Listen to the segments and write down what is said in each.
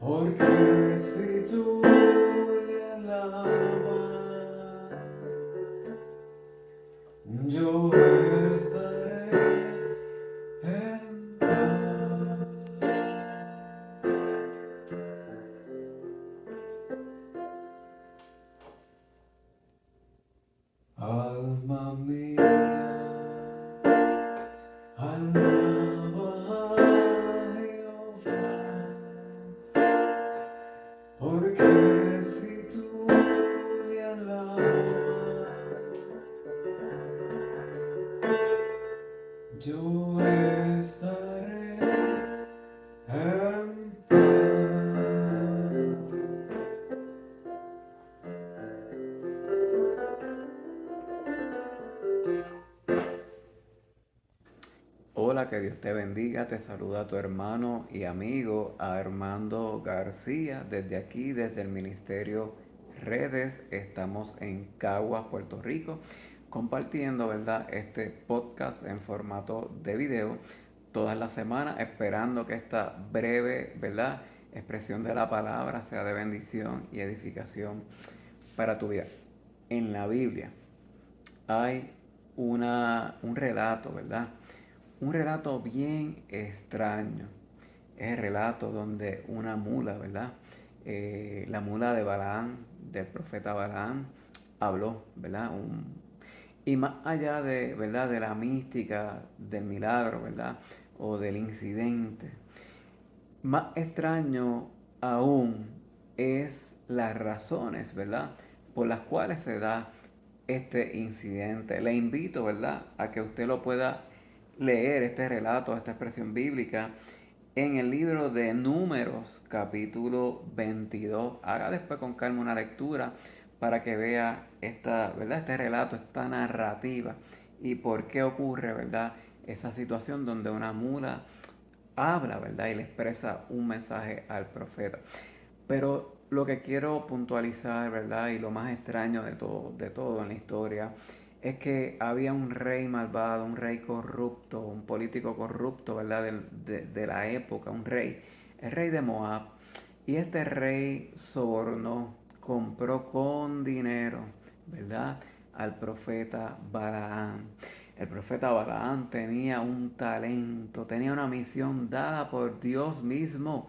Porque si tú le alabas, yo estaré en paz. Alma mía, alaba a Jehová, porque si tú le alabas, yo estaré en paz. Hola, que Dios te bendiga, te saluda tu hermano y amigo Armando García desde aquí, desde el Ministerio Redes. Estamos en Caguas, Puerto Rico, compartiendo, ¿verdad?, este podcast en formato de video todas las semanas, esperando que esta breve, ¿verdad?, expresión de la palabra sea de bendición y edificación para tu vida. En la Biblia hay un relato, ¿verdad? Un relato bien extraño. Es el relato donde una mula, ¿verdad? La mula de Balaam, del profeta Balaam, habló, ¿verdad? Y más allá de, ¿verdad?, de la mística, del milagro, ¿verdad?, o del incidente, más extraño aún es las razones, ¿verdad?, por las cuales se da este incidente. Le invito, ¿verdad?, a que usted lo pueda leer, este relato, esta expresión bíblica, en el libro de Números, capítulo 22. Haga después con calma una lectura para que vea esta, ¿verdad?, este relato, esta narrativa y por qué ocurre, ¿verdad?, esa situación donde una mula habla, ¿verdad?, y le expresa un mensaje al profeta. Pero lo que quiero puntualizar, ¿verdad?, y lo más extraño de todo en la historia, es que había un rey malvado, un rey corrupto, un político corrupto, ¿verdad?, de la época, un rey, el rey de Moab. Y este rey sobornó, compró con dinero, ¿verdad?, al profeta Balaam. El profeta Balaam tenía un talento, tenía una misión dada por Dios mismo,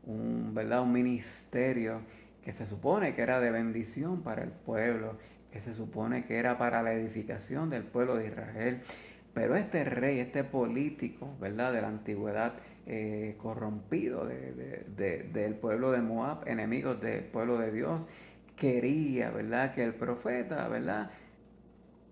¿verdad?, un ministerio que se supone que era de bendición para el pueblo, que se supone que era para la edificación del pueblo de Israel. Pero este rey, este político, ¿verdad?, de la antigüedad, corrompido del pueblo de Moab, enemigos del pueblo de Dios, quería, ¿verdad?, que el profeta, ¿verdad?,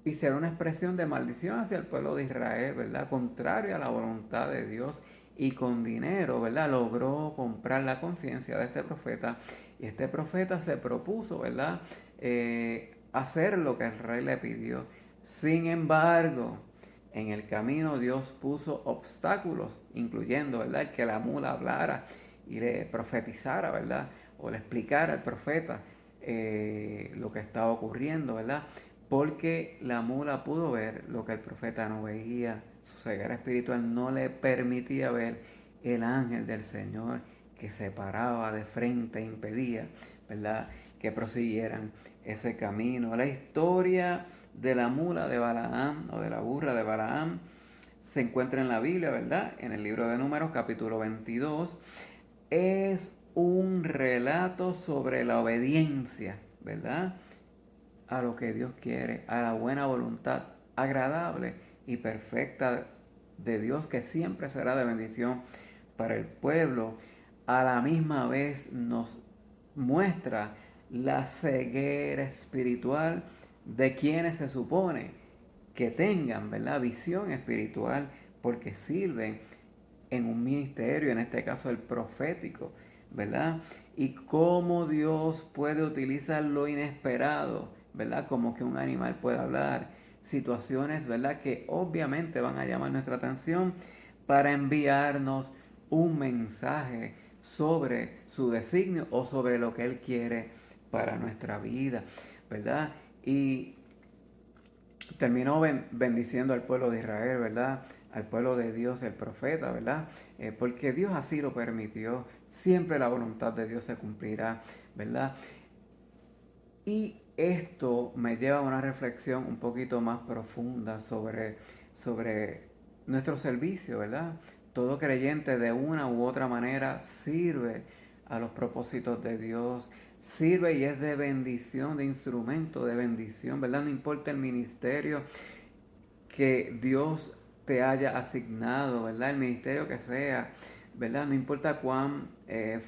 hiciera una expresión de maldición hacia el pueblo de Israel, ¿verdad?, contrario a la voluntad de Dios, y con dinero, ¿verdad?, logró comprar la conciencia de este profeta, y este profeta se propuso, ¿verdad?, hacer lo que el rey le pidió. Sin embargo, en el camino Dios puso obstáculos, incluyendo, ¿verdad?, el que la mula hablara y le profetizara, ¿verdad?, o le explicara al profeta lo que estaba ocurriendo, ¿verdad?, porque la mula pudo ver lo que el profeta no veía. Su ceguera espiritual no le permitía ver el ángel del Señor que se paraba de frente e impedía, ¿verdad?, que prosiguieran ese camino. La historia de la mula de Balaam, o de la burra de Balaam, se encuentra en la Biblia, ¿verdad?, en el libro de Números, capítulo 22. Es un relato sobre la obediencia, ¿verdad?, a lo que Dios quiere, a la buena voluntad agradable y perfecta de Dios, que siempre será de bendición para el pueblo. A la misma vez nos muestra la ceguera espiritual de quienes se supone que tengan, ¿verdad?, visión espiritual, porque sirven en un ministerio, en este caso el profético, ¿verdad? Y cómo Dios puede utilizar lo inesperado, ¿verdad? Como que un animal puede hablar, situaciones, ¿verdad?, que obviamente van a llamar nuestra atención para enviarnos un mensaje sobre su designio o sobre lo que Él quiere para nuestra vida, ¿verdad? Y terminó bendiciendo al pueblo de Israel, ¿verdad?, al pueblo de Dios, el profeta, ¿verdad?, porque Dios así lo permitió, siempre la voluntad de Dios se cumplirá, ¿verdad? Y esto me lleva a una reflexión un poquito más profunda sobre nuestro servicio, ¿verdad? Todo creyente de una u otra manera sirve a los propósitos de Dios, sirve y es de bendición, de instrumento de bendición, ¿verdad? No importa el ministerio que Dios te haya asignado, ¿verdad? El ministerio que sea, ¿verdad? No importa cuán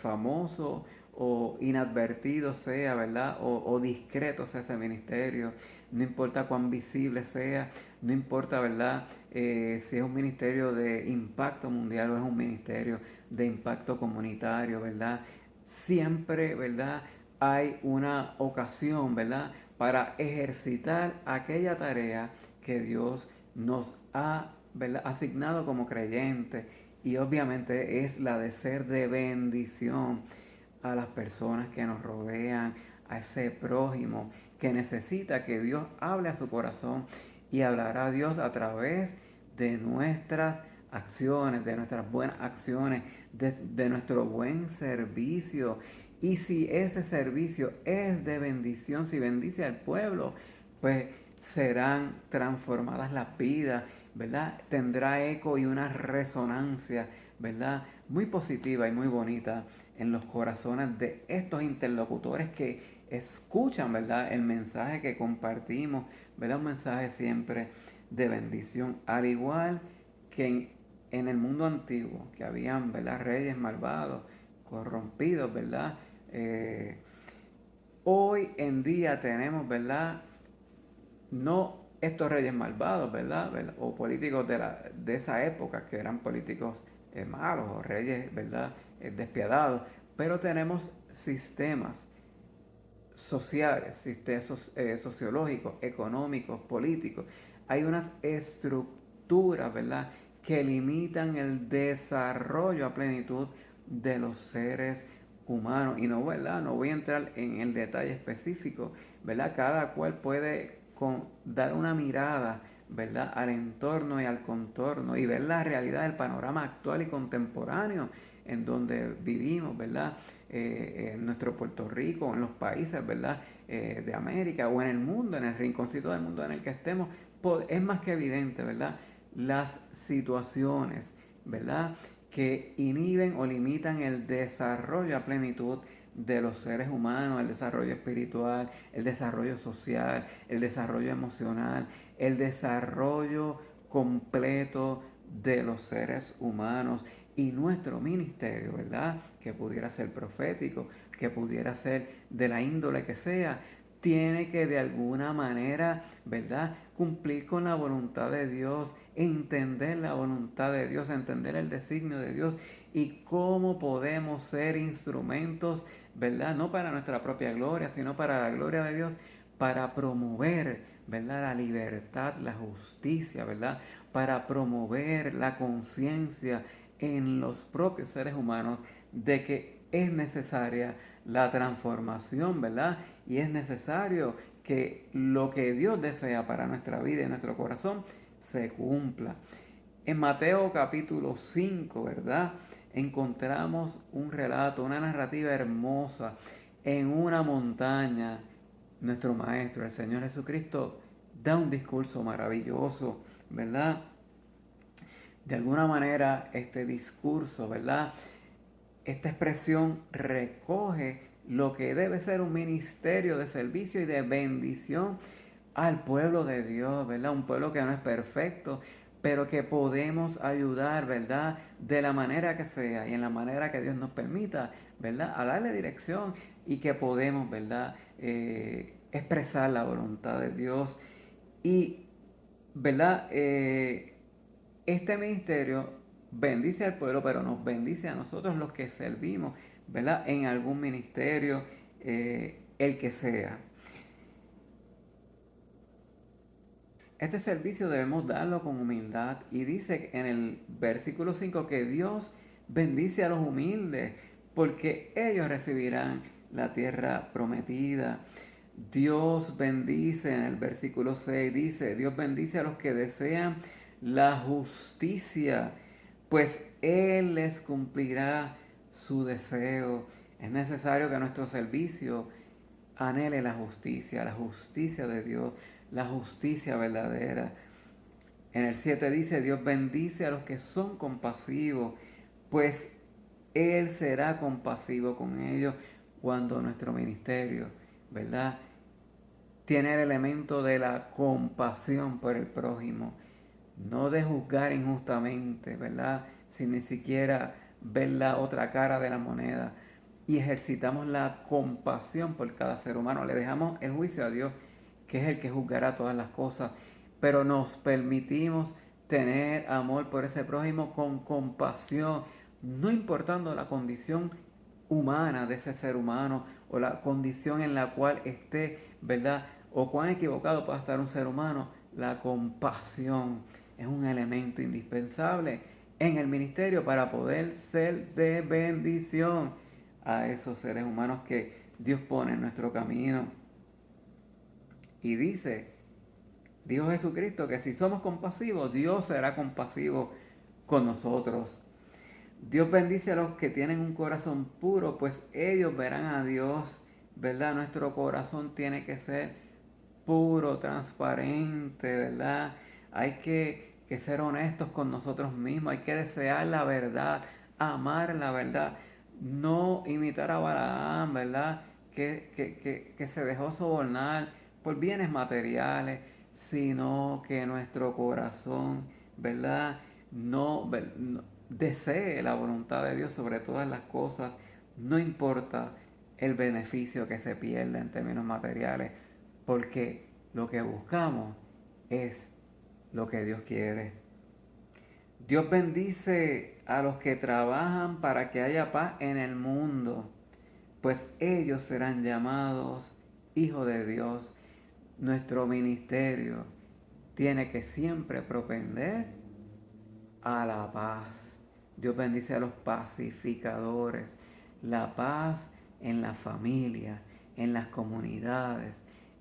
famoso o inadvertido sea, ¿verdad? O discreto sea ese ministerio, no importa cuán visible sea, no importa, ¿verdad? Si es un ministerio de impacto mundial o es un ministerio de impacto comunitario, ¿verdad? Siempre, ¿verdad? Hay una ocasión, ¿verdad? Para ejercitar aquella tarea que Dios nos ha, ¿verdad?, asignado como creyentes, y obviamente es la de ser de bendición a las personas que nos rodean, a ese prójimo que necesita que Dios hable a su corazón, y hablará a Dios a través de nuestras acciones, de nuestras buenas acciones, de nuestro buen servicio. Y si ese servicio es de bendición, si bendice al pueblo, pues serán transformadas las vidas, ¿verdad? Tendrá eco y una resonancia, ¿verdad? Muy positiva y muy bonita en los corazones de estos interlocutores que escuchan, ¿verdad?, el mensaje que compartimos, ¿verdad? Un mensaje siempre de bendición, al igual que en el mundo antiguo, que habían, ¿verdad?, reyes malvados, corrompidos, ¿verdad? Hoy en día tenemos, ¿verdad?, no estos reyes malvados, ¿verdad? O políticos de esa época, que eran políticos malos o reyes, ¿verdad?, despiadados, pero tenemos sistemas sociales, sistemas sociológicos, económicos, políticos. Hay unas estructuras, ¿verdad?, que limitan el desarrollo a plenitud de los seres humanos. Y no, ¿verdad?, no voy a entrar en el detalle específico, ¿verdad? Cada cual puede dar una mirada, ¿verdad?, al entorno y al contorno, y ver la realidad del panorama actual y contemporáneo en donde vivimos, ¿verdad? En nuestro Puerto Rico, en los países, ¿verdad?, de América o en el mundo, en el rinconcito del mundo en el que estemos, es más que evidente, ¿verdad?, las situaciones, ¿verdad?, que inhiben o limitan el desarrollo a plenitud de los seres humanos, el desarrollo espiritual, el desarrollo social, el desarrollo emocional, el desarrollo completo de los seres humanos. Y nuestro ministerio, ¿verdad?, que pudiera ser profético, que pudiera ser de la índole que sea, tiene que de alguna manera, ¿verdad?, cumplir con la voluntad de Dios, entender la voluntad de Dios, entender el designio de Dios y cómo podemos ser instrumentos, ¿verdad?, no para nuestra propia gloria, sino para la gloria de Dios, para promover, ¿verdad?, la libertad, la justicia, ¿verdad?, para promover la conciencia en los propios seres humanos de que es necesaria la transformación, ¿verdad? Y es necesario que lo que Dios desea para nuestra vida y nuestro corazón se cumpla. En Mateo capítulo 5, ¿verdad?, encontramos un relato, una narrativa hermosa. En una montaña, nuestro Maestro, el Señor Jesucristo, da un discurso maravilloso, ¿verdad? De alguna manera, este discurso, ¿verdad?, esta expresión recoge lo que debe ser un ministerio de servicio y de bendición al pueblo de Dios, ¿verdad? Un pueblo que no es perfecto, pero que podemos ayudar, ¿verdad?, de la manera que sea y en la manera que Dios nos permita, ¿verdad?, a darle dirección, y que podemos, ¿verdad?, expresar la voluntad de Dios. Y, ¿verdad?, este ministerio bendice al pueblo, pero nos bendice a nosotros los que servimos, ¿verdad?, en algún ministerio, el que sea. Este servicio debemos darlo con humildad, y dice en el versículo 5 que Dios bendice a los humildes porque ellos recibirán la tierra prometida. Dios bendice, en el versículo 6 dice, Dios bendice a los que desean la justicia, pues Él les cumplirá su deseo. Es necesario que nuestro servicio anhele la justicia de Dios, la justicia verdadera. En el 7 dice, Dios bendice a los que son compasivos, pues Él será compasivo con ellos cuando nuestro ministerio, ¿verdad?, tiene el elemento de la compasión por el prójimo, no de juzgar injustamente, ¿verdad?, sin ni siquiera ver la otra cara de la moneda, y ejercitamos la compasión por cada ser humano. Le dejamos el juicio a Dios, que es el que juzgará todas las cosas, pero nos permitimos tener amor por ese prójimo con compasión, no importando la condición humana de ese ser humano o la condición en la cual esté, ¿verdad? O cuán equivocado pueda estar un ser humano. La compasión es un elemento indispensable en el ministerio para poder ser de bendición a esos seres humanos que Dios pone en nuestro camino. Y dijo Jesucristo que si somos compasivos, Dios será compasivo con nosotros. Dios bendice a los que tienen un corazón puro, pues ellos verán a Dios, ¿verdad? Nuestro corazón tiene que ser puro, transparente, ¿verdad? Hay que ser honestos con nosotros mismos, hay que desear la verdad, amar la verdad, no imitar a Balaam, ¿verdad? Que se dejó sobornar por bienes materiales, sino que nuestro corazón, ¿verdad? No desee la voluntad de Dios sobre todas las cosas, no importa el beneficio que se pierda en términos materiales, porque lo que buscamos es lo que Dios quiere. Dios bendice a los que trabajan para que haya paz en el mundo, pues ellos serán llamados hijos de Dios. Nuestro ministerio tiene que siempre propender a la paz. Dios bendice a los pacificadores. La paz en la familia, en las comunidades,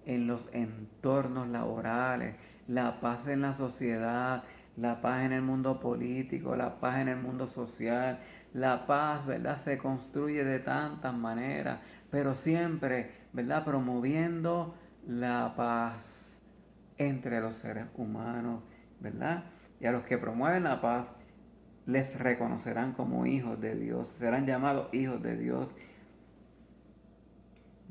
en los entornos laborales, la paz en la sociedad, la paz en el mundo político, la paz en el mundo social. La paz, ¿verdad?, se construye de tantas maneras, pero siempre, ¿verdad?, promoviendo la paz entre los seres humanos, ¿verdad? Y a los que promueven la paz les reconocerán como hijos de Dios, serán llamados hijos de Dios.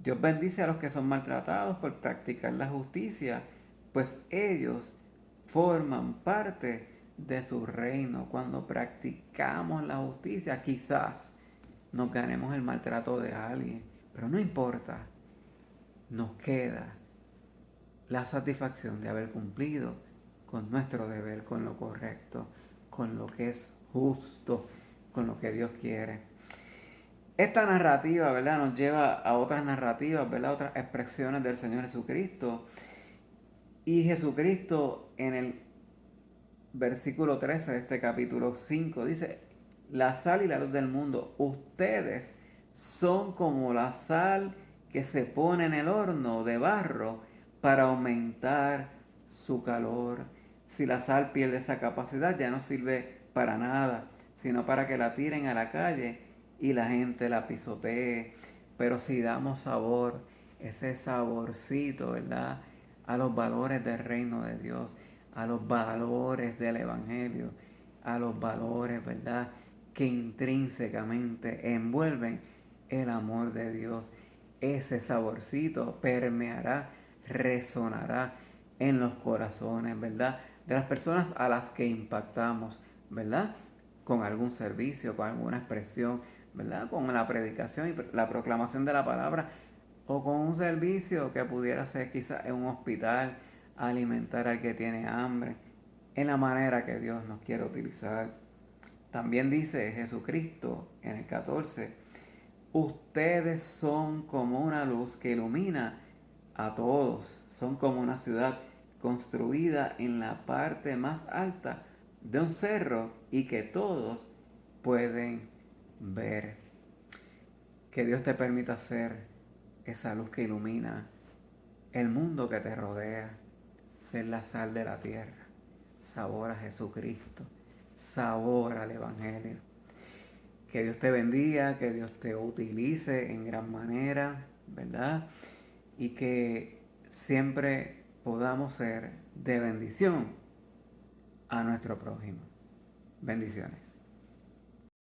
Dios bendice a los que son maltratados por practicar la justicia, pues ellos forman parte de su reino. Cuando practicamos la justicia, quizás nos ganemos el maltrato de alguien, pero no importa, nos queda la satisfacción de haber cumplido con nuestro deber, con lo correcto, con lo que es justo, con lo que Dios quiere. Esta narrativa, ¿verdad?, nos lleva a otras narrativas, ¿verdad?, otras expresiones del Señor Jesucristo. Y Jesucristo en el versículo 13 de este capítulo 5 dice, la sal y la luz del mundo, ustedes son como la sal que se pone en el horno de barro para aumentar su calor. Si la sal pierde esa capacidad, ya no sirve para nada, sino para que la tiren a la calle y la gente la pisotee. Pero si damos sabor, ese saborcito, ¿verdad?, a los valores del reino de Dios, a los valores del Evangelio, a los valores, ¿verdad?, que intrínsecamente envuelven el amor de Dios. Ese saborcito permeará, resonará en los corazones, ¿verdad?, de las personas a las que impactamos, ¿verdad?, con algún servicio, con alguna expresión, ¿verdad?, con la predicación y la proclamación de la palabra, o con un servicio que pudiera ser quizás en un hospital, alimentar al que tiene hambre, en la manera que Dios nos quiere utilizar. También dice Jesucristo en el 14, ustedes son como una luz que ilumina a todos, son como una ciudad construida en la parte más alta de un cerro y que todos pueden ver. Que Dios te permita ser esa luz que ilumina el mundo que te rodea, ser la sal de la tierra, sabor a Jesucristo, sabor al Evangelio. Que Dios te bendiga, que Dios te utilice en gran manera, ¿verdad? Y que siempre podamos ser de bendición a nuestro prójimo. Bendiciones.